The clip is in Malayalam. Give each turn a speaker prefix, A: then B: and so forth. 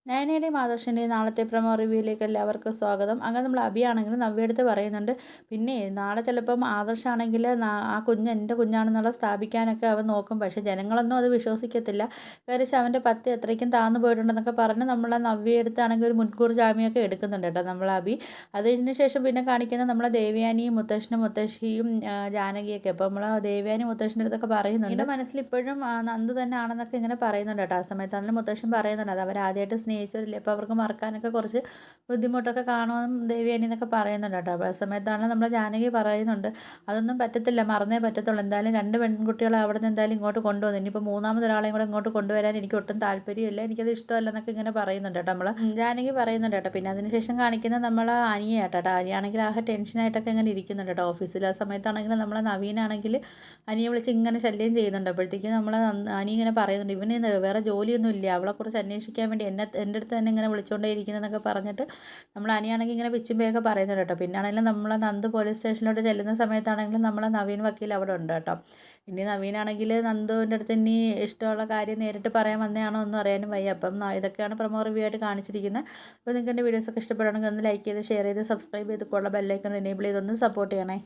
A: നയനയുടെയും ആദർശിൻ്റെയും നാളത്തെ പ്രൊമോ റിവ്യൂയിലേക്ക് എല്ലാവർക്കും സ്വാഗതം. അങ്ങനെ നമ്മൾ അഭിയാണെങ്കിലും നവ്യയെടുത്ത് പറയുന്നുണ്ട്, പിന്നെ നാളെ ചിലപ്പം ആദർശാണെങ്കിൽ ആ കുഞ്ഞ് എൻ്റെ കുഞ്ഞാണെന്നുള്ള സ്ഥാപിക്കാനൊക്കെ അവൻ നോക്കും. പക്ഷേ ജനങ്ങളൊന്നും അത് വിശ്വസിക്കത്തില്ല. കാര്യം വെച്ചാൽ അവൻ്റെ പത്ത് എത്രയ്ക്കും താന്നു പോയിട്ടുണ്ടെന്നൊക്കെ പറഞ്ഞ് നമ്മളെ നവ്യയെടുത്താണെങ്കിൽ ഒരു മുൻകൂർ ജാമ്യമൊക്കെ എടുക്കുന്നുണ്ട് കേട്ടോ നമ്മൾ അഭി. അതിന് ശേഷം പിന്നെ കാണിക്കുന്നത് നമ്മളെ ദേവയാനിയും മുത്തശ്ശനും മുത്തശ്ശിയും ജാനകിയൊക്കെ. അപ്പോൾ നമ്മൾ ദേവയാനി മുത്തശ്ശൻ്റെ അടുത്തൊക്കെ പറയുന്നുണ്ട് എൻ്റെ മനസ്സിൽ ഇപ്പോഴും നന്ദു തന്നെ ആണെന്നൊക്കെ ഇങ്ങനെ പറയുന്നുണ്ട് കേട്ടോ. ആ സമയത്താണെങ്കിലും മുത്തശ്ശൻ പറയുന്നുണ്ട് അത് അവരാദ്യമായിട്ട് സ്നേഹിച്ചവരില്ലേ, അപ്പോൾ അവർക്ക് മറക്കാനൊക്കെ കുറച്ച് ബുദ്ധിമുട്ടൊക്കെ കാണുമെന്നും ദേവയാനി എന്നൊക്കെ പറയുന്നുണ്ട് കേട്ടോ. അപ്പോൾ ആ സമയത്താണ് നമ്മൾ ജാനകി പറയുന്നുണ്ട് അതൊന്നും പറ്റത്തില്ല, മറന്നേ പറ്റത്തുള്ളൂ. എന്തായാലും രണ്ട് പെൺകുട്ടികളെ അവിടെ നിന്ന് എന്തായാലും ഇങ്ങോട്ട് കൊണ്ടുവന്നു, ഇനിയിപ്പോൾ മൂന്നാമതൊരാളെയും കൂടെ ഇങ്ങോട്ട് കൊണ്ടുവരാൻ എനിക്ക് ഒട്ടും താല്പര്യമില്ല, എനിക്കത് ഇഷ്ടമല്ല എന്നൊക്കെ ഇങ്ങനെ പറയുന്നുണ്ട് കേട്ടോ നമ്മൾ ജാനകി പറയുന്നുണ്ട് കേട്ടോ. പിന്നെ അതിനുശേഷം കാണിക്കുന്നത് നമ്മൾ അനിയ കേട്ടോ. അനിയാണെങ്കിൽ ആകെ ടെൻഷനായിട്ടൊക്കെ ഇങ്ങനെ ഇരിക്കുന്നുണ്ട് കേട്ടോ ഓഫീസിൽ. ആ സമയത്താണെങ്കിൽ നമ്മൾ നവീനാണെങ്കിൽ അനിയെ വിളിച്ച് ഇങ്ങനെ ശല്യം ചെയ്യുന്നുണ്ട്. അപ്പോഴത്തേക്കും നമ്മൾ അനി ഇങ്ങനെ പറയുന്നുണ്ട് ഇവന് വേറെ ജോലിയൊന്നും ഇല്ല, അവളെക്കുറിച്ച് അന്വേഷിക്കാൻ വേണ്ടി എൻ്റെ അടുത്ത് തന്നെ ഇങ്ങനെ വിളിച്ചുകൊണ്ടേ ഇരിക്കുന്നതെന്നൊക്കെ പറഞ്ഞിട്ട് നമ്മൾ അനിയാണെങ്കിൽ ഇങ്ങനെ പിച്ചുമ്പയൊക്കെ പറയുന്നുണ്ട് കേട്ടോ. പിന്നെ ആണെങ്കിലും നമ്മൾ നന്ദു പോലീസ് സ്റ്റേഷനിലോട്ട് ചെല്ലുന്ന സമയത്താണെങ്കിലും നമ്മളെ നവീൻ വക്കീൽ അവിടെ ഉണ്ട് കേട്ടോ. ഇനി നവീനാണെങ്കിൽ നന്ദുവിൻ്റെ അടുത്ത് ഇനി ഇഷ്ടമുള്ള കാര്യം നേരിട്ട് പറയാൻ വന്നതാണോ ഒന്നും അറിയാനും വയ്യ. അപ്പം ഇതൊക്കെയാണ് പ്രൊമോ റിവ്യൂ ആയിട്ട് കാണിച്ചിരിക്കുന്നത്. അപ്പോൾ നിങ്ങൾക്ക് എൻ്റെ വീഡിയോസൊക്കെ ഇഷ്ടപ്പെടുകയാണെങ്കിൽ ഒന്ന് ലൈക്ക് ചെയ്ത് ഷെയർ ചെയ്ത് സബ്സ്ക്രൈബ് ചെയ്ത് ബെല്ലൈക്കൺ എനേബിൾ ചെയ്തൊന്ന് സപ്പോർട്ട് ചെയ്യണേ.